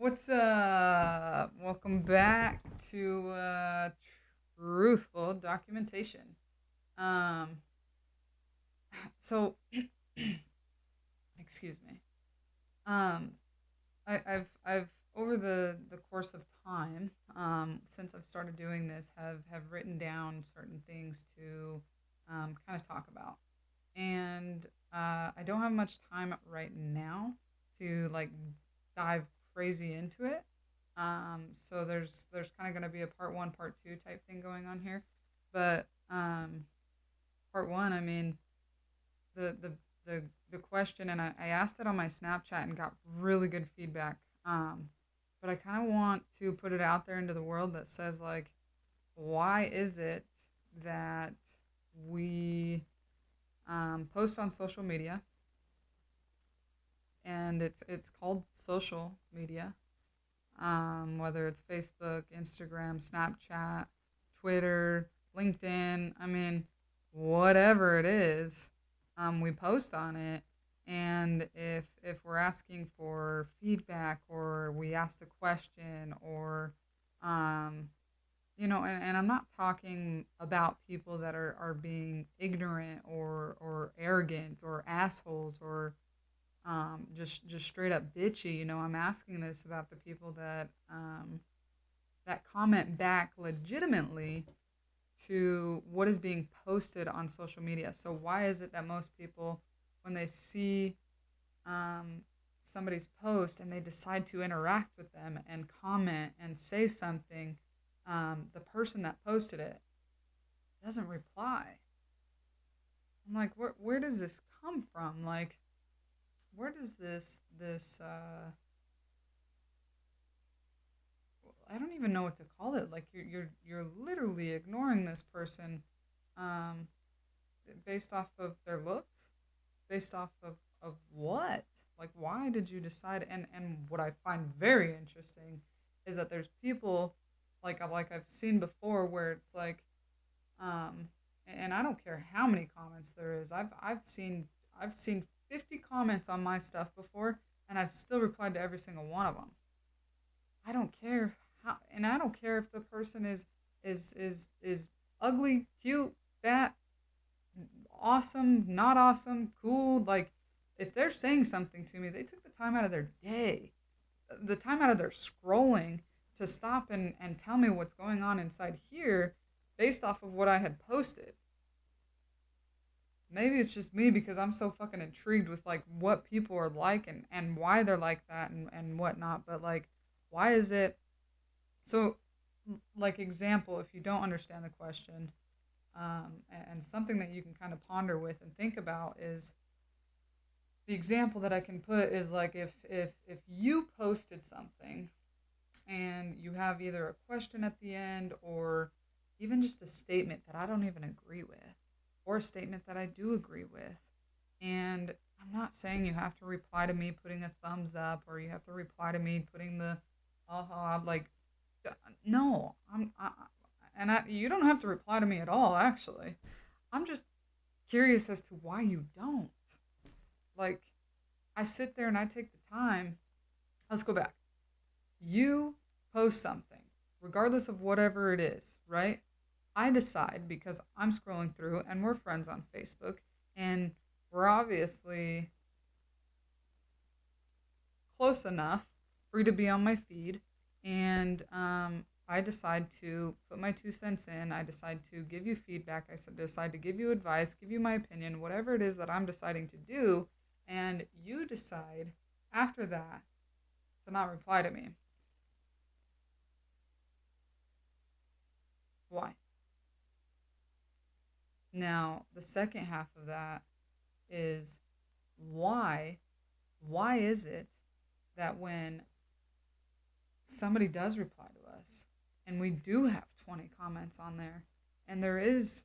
What's up? Welcome back to Truthful Documentation. Um, so, excuse me. Um, I've over the course of time, since I've started doing this, have written down certain things to kind of talk about, and I don't have much time right now to like dive crazy into it. So there's kind of going to be a part one, part two type thing going on here, but part one, I mean the the the the question, and I asked it on my Snapchat and got really good feedback. But I kind of want to put it out there into the world that says like, why is it that we post on social media, and it's called social media, whether it's Facebook, Instagram, Snapchat, Twitter, LinkedIn. I mean, whatever it is, we post on it. And if we're asking for feedback, or we ask a question, or um, and I'm not talking about people that are being ignorant or arrogant or assholes or just straight up bitchy. I'm asking this about the people that comment back legitimately to what is being posted on social media. So why is it that most people, when they see um, somebody's post and they decide to interact with them and comment and say something, the person that posted it doesn't reply? I'm like, where does this come from? Like, where does this I don't even know what to call it. Like you're literally ignoring this person, um, based off of their looks, based off of what? Like, why did you decide? And what I find very interesting is that there's people like I've seen before where it's like, um, and I don't care how many comments there is. I've seen 50 comments on my stuff before, and I've still replied to every single one of them. I don't care how, and I don't care if the person is ugly, cute, fat, awesome, not awesome, cool. Like, if they're saying something to me, they took the time out of their day, the time out of their scrolling to stop and tell me what's going on inside here based off of what I had posted. Maybe it's just me because I'm so fucking intrigued with like what people are like and why they're like that and whatnot. But like, why is it so? Like, example, if you don't understand the question, and something that you can kind of ponder with and think about is the example that I can put is like, if you posted something and you have either a question at the end, or even just a statement that I don't even agree with, or a statement that I do agree with. And I'm not saying you have to reply to me putting a thumbs up, or you have to reply to me putting the like, no, you don't have to reply to me at all, actually. I'm just curious as to why you don't. Like, I sit there and I take the time. Let's go back. You post something, regardless of whatever it is, right? I decide, because I'm scrolling through and we're friends on Facebook, and we're obviously close enough for you to be on my feed, and I decide to put my 2 cents in. I decide to give you feedback. I decide to give you advice, give you my opinion, whatever it is that I'm deciding to do, and you decide after that to not reply to me. Why? Now, the second half of that is, why why is it that when somebody does reply to us and we do have 20 comments on there, and there is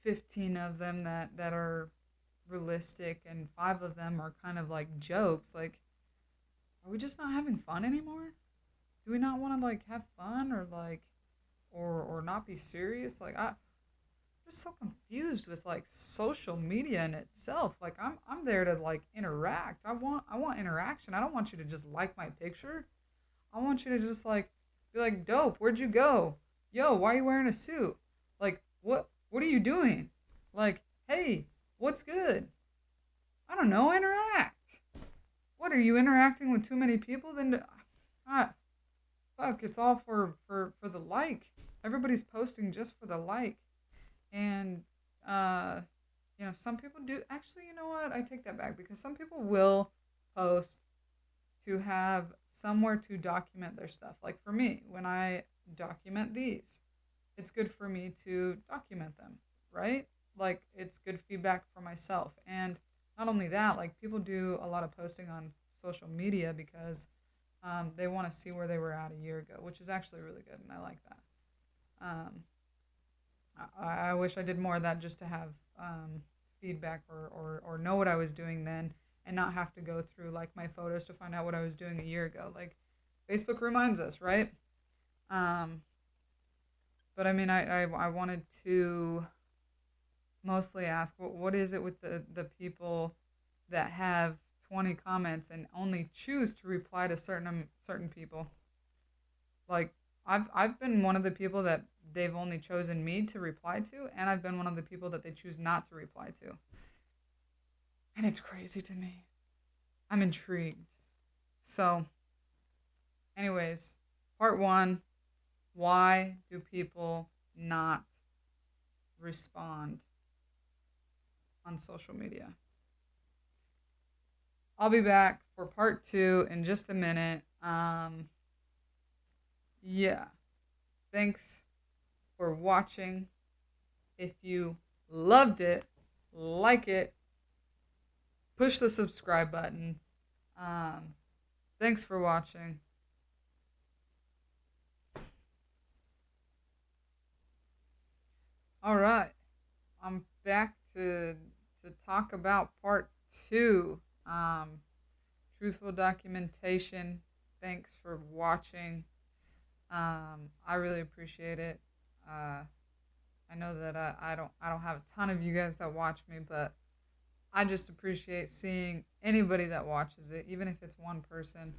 15 of them that are realistic and 5 of them are kind of like jokes, like, are we just not having fun anymore? Do we not want to like have fun, or like, or not be serious? Like, I just so confused with like social media in itself. Like I'm there to like interact. I want interaction. I don't want you to just like my picture. I want you to just like be like, dope, where'd you go? Yo, why are you wearing a suit? Like, what are you doing? Like, hey, what's good? I don't know, interact. What are you interacting with too many people? Then ah, fuck, it's all for the like. Everybody's posting just for the like. And uh some people do actually, you know what? I take that back because some people will post to have somewhere to document their stuff. Like for me, when I document these, it's good for me to document them, right? Like it's good feedback for myself. And not only that, like people do a lot of posting on social media because they want to see where they were at a year ago, which is actually really good, and I like that. Um, I wish I did more of that just to have feedback or know what I was doing then and not have to go through like my photos to find out what I was doing a year ago. Like Facebook reminds us, right? Um, but I mean, I wanted to mostly ask what is it with the people that have 20 comments and only choose to reply to certain people? Like I've been one of the people that they've only chosen me to reply to, and I've been one of the people that they choose not to reply to. And it's crazy to me. I'm intrigued. So, anyways, part 1, why do people not respond on social media? I'll be back for part 2 in just a minute. Yeah. Thanks for watching. If you loved it, like it, push the subscribe button. Um, Thanks for watching. All right, I'm back to talk about part 2. Truthful documentation. Thanks for watching. I really appreciate it. Uh, I know that I don't have a ton of you guys that watch me, but I just appreciate seeing anybody that watches it, even if it's one person.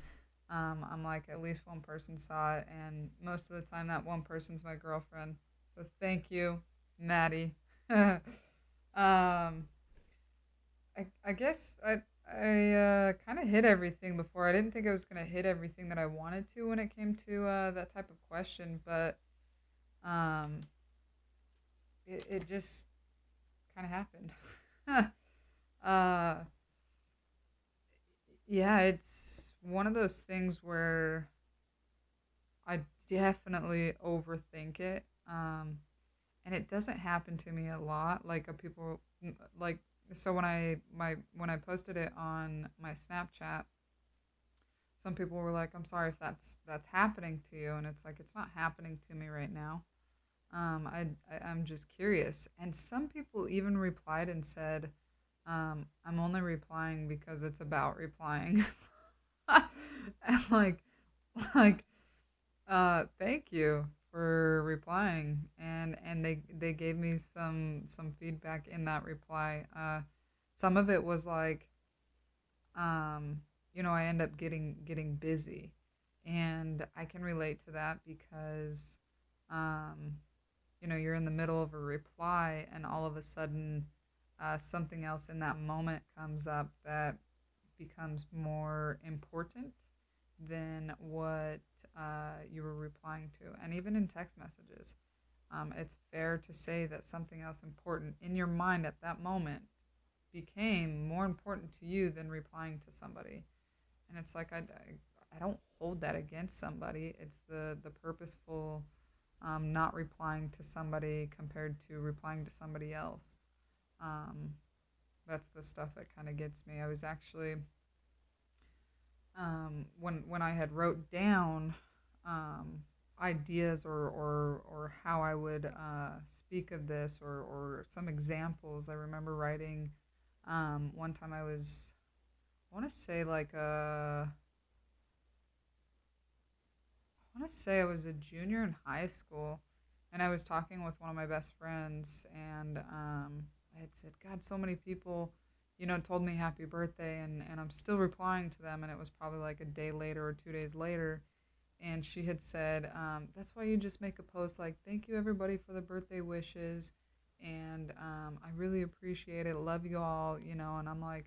I'm like, at least one person saw it, and most of the time that one person's my girlfriend. So thank you, Maddie. um, I guess I kind of hit everything before. I didn't think I was gonna hit everything that I wanted to when it came to that type of question, but um, it just kind of happened. uh, yeah, it's one of those things where I definitely overthink it. And it doesn't happen to me a lot. Like people like so when I posted it on my Snapchat, some people were like, "I'm sorry if that's happening to you," and it's like it's not happening to me right now. I'm just curious, and some people even replied and said, "I'm only replying because it's about replying." And like thank you for replying, and they gave me some feedback in that reply. Some of it was like, um, I end up getting busy, and I can relate to that because, um, you're in the middle of a reply, and all of a sudden, something else in that moment comes up that becomes more important than what you were replying to. And even in text messages, it's fair to say that something else important in your mind at that moment became more important to you than replying to somebody. And it's like, I don't hold that against somebody. It's the purposeful not replying to somebody compared to replying to somebody else. Um, that's the stuff that kind of gets me. I was actually when I had wrote down um, ideas or how I would speak of this or some examples. I remember writing one time I want to say like I want to say I was a junior in high school, And I was talking with one of my best friends, and I had said, God, so many people, told me happy birthday, and I'm still replying to them. And it was probably like a day later or 2 days later. And she had said, that's why you just make a post like, thank you everybody for the birthday wishes. And I really appreciate it. Love you all. And I'm like,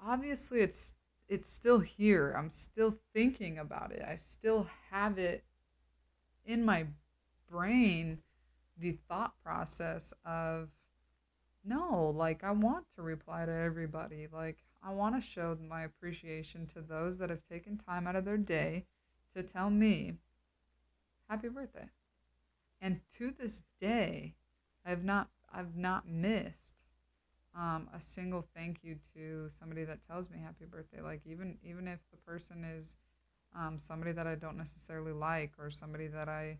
obviously it's still here. I'm still thinking about it. I still have it in my brain, the thought process of, no, like I want to reply to everybody. Like I want to show my appreciation to those that have taken time out of their day to tell me happy birthday. And to this day, I've not missed a single thank you to somebody that tells me happy birthday. Like even if the person is somebody that I don't necessarily like, or somebody that I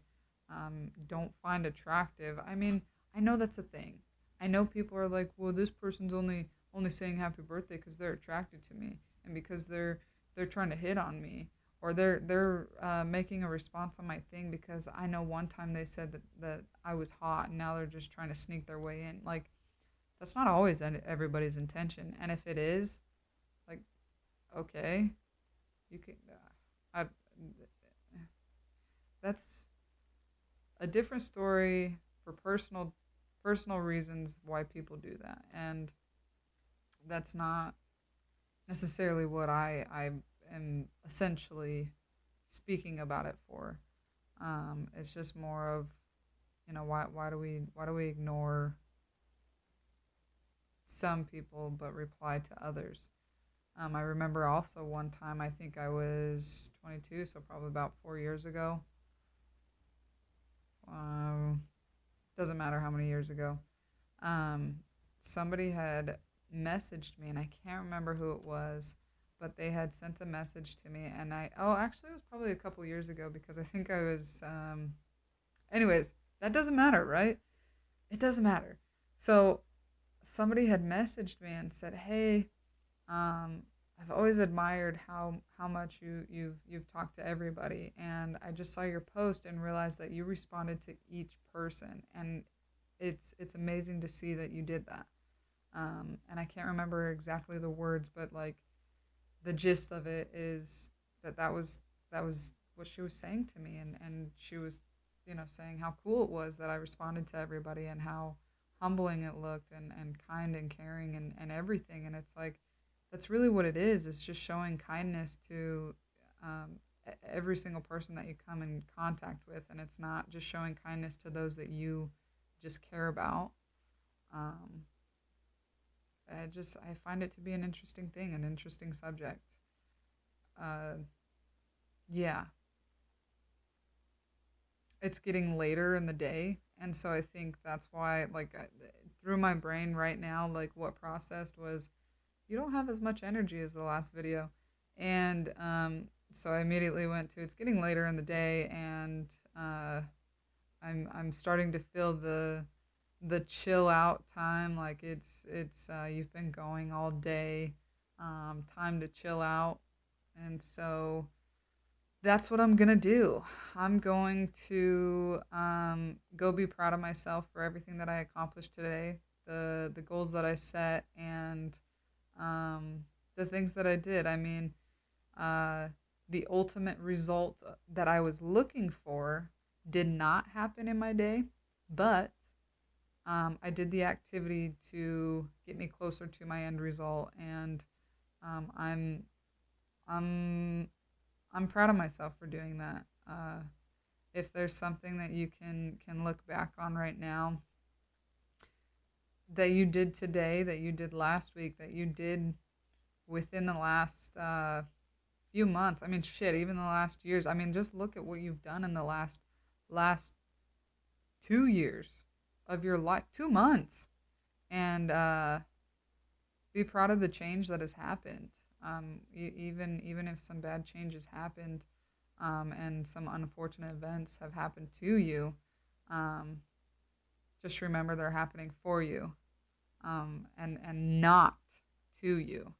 don't find attractive. I mean, I know that's a thing. I know people are like, well, this person's only saying happy birthday because they're attracted to me, and because they're trying to hit on me, or they're making a response on my thing because I know one time they said that I was hot, and now they're just trying to sneak their way in. Like that's not always everybody's intention, and if it is, like, okay, you can. I, that's a different story for personal reasons why people do that, and that's not necessarily what I am essentially speaking about it for. It's just more of, why do we ignore some people but reply to others. I remember also one time, I think I was 22, so probably about 4 years ago. Um, doesn't matter how many years ago. Um, Somebody had messaged me, and I can't remember who it was, but they had sent a message to me, and actually, it was probably a couple years ago because I think I was, anyways, that doesn't matter, right? It doesn't matter. So somebody had messaged me and said, hey, um, I've always admired how much you've talked to everybody, and I just saw your post and realized that you responded to each person, and it's amazing to see that you did that. And I can't remember exactly the words, but like the gist of it is that was what she was saying to me, and she was, saying how cool it was that I responded to everybody, and how humbling it looked, and kind and caring, and everything. And it's like that's really what it is. It's just showing kindness to every single person that you come in contact with, and it's not just showing kindness to those that you just care about. Um, I find it to be an interesting thing, an interesting subject. Uh, yeah, it's getting later in the day, and so I think that's why, like, through my brain right now, like what processed was, you don't have as much energy as the last video, and so I immediately went to, it's getting later in the day, and uh, I'm starting to feel the chill out time. Like it's you've been going all day, time to chill out. And so that's what I'm gonna do. I'm going to go be proud of myself for everything that I accomplished today, the goals that I set, and um, the things that I did. I mean, uh, the ultimate result that I was looking for did not happen in my day, but I did the activity to get me closer to my end result, and um, I'm I'm I'm proud of myself for doing that. If there's something that you can look back on right now that you did today, that you did last week, that you did within the last few months. I mean, shit, even the last years. I mean, just look at what you've done in the last 2 years of your life, 2 months, and be proud of the change that has happened. Even if some bad changes happened, and some unfortunate events have happened to you, um, just remember they're happening for you, and not to you.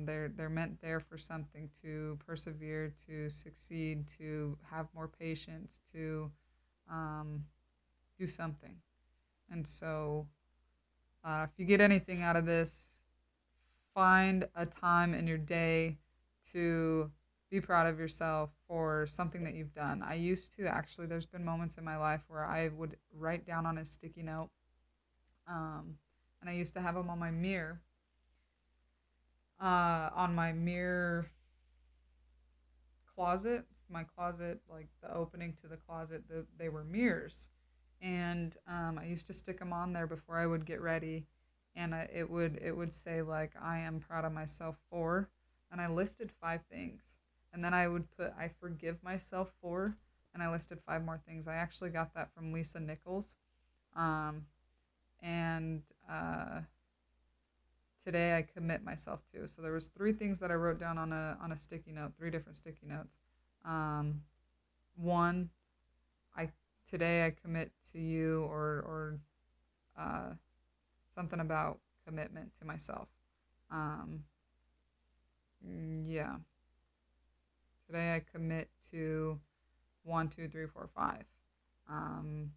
They're meant there for something, to persevere, to succeed, to have more patience, to um, do something. And so, if you get anything out of this, find a time in your day to be proud of yourself for something that you've done. I used to actually, there's been moments in my life where I would write down on a sticky note, um, and I used to have them on my mirror closet. My closet, like the opening to the closet, they were mirrors, and I used to stick them on there before I would get ready, and it would say like, I am proud of myself for, and I listed 5 things, and then I would put, I forgive myself for, and I listed 5 more things. I actually got that from Lisa Nichols, um, and today I commit myself to. So there was 3 things that I wrote down on a sticky note, 3 different sticky notes. Um, one, I today I commit to you, or uh, something about commitment to myself. Um, yeah, today I commit to 1, 2, 3, 4, 5. Um,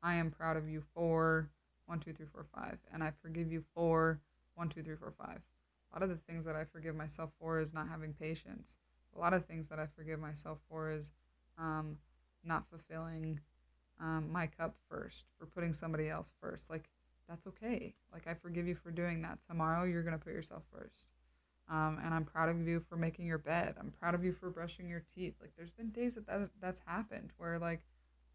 I am proud of you for 1, 2, 3, 4, 5, and I forgive you for 1, 2, 3, 4, 5. A lot of the things that I forgive myself for is not having patience. A lot of things that I forgive myself for is um, not fulfilling my cup first, for putting somebody else first. Like, that's okay. Like, I forgive you for doing that. Tomorrow, you're going to put yourself first. And I'm proud of you for making your bed. I'm proud of you for brushing your teeth. Like, there's been days that's happened where, like,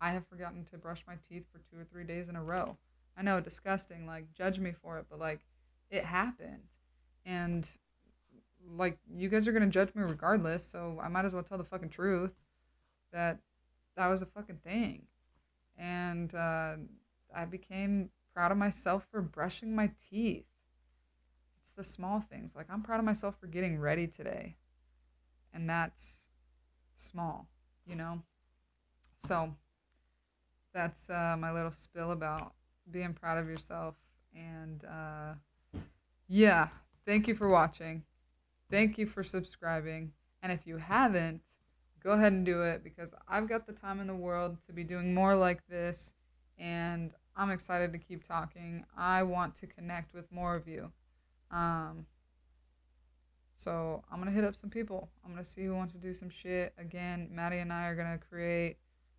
I have forgotten to brush my teeth for 2 or 3 days in a row. I know, disgusting. Like, judge me for it, but, like, it happened. And, like, you guys are going to judge me regardless, so I might as well tell the fucking truth that that was a fucking thing. And I became proud of myself for brushing my teeth. It's the small things. Like, I'm proud of myself for getting ready today. And that's small, you know? So that's my little spill about being proud of yourself. And yeah, thank you for watching. Thank you for subscribing. And if you haven't, go ahead and do it, because I've got the time in the world to be doing more like this. And I'm excited to keep talking. I want to connect with more of you. Um, So I'm gonna hit up some people. I'm gonna see who wants to do some shit. Again, Maddie and I are gonna create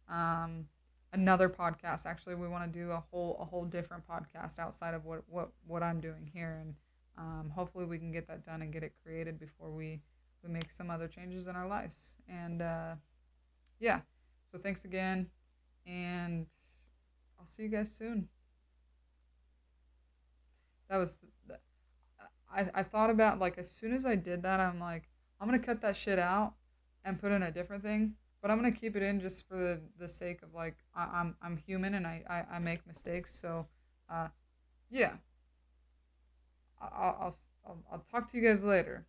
um, another podcast. Actually, we want to do a whole different podcast outside of what I'm doing here, and hopefully we can get that done and get it created before we make some other changes in our lives. And yeah, so thanks again, and I'll see you guys soon. That was I thought about, like, as soon as I did that, I'm like, I'm gonna cut that shit out and put in a different thing, but I'm gonna keep it in just for the sake of, like, I'm human, and I make mistakes. So yeah, I'll talk to you guys later.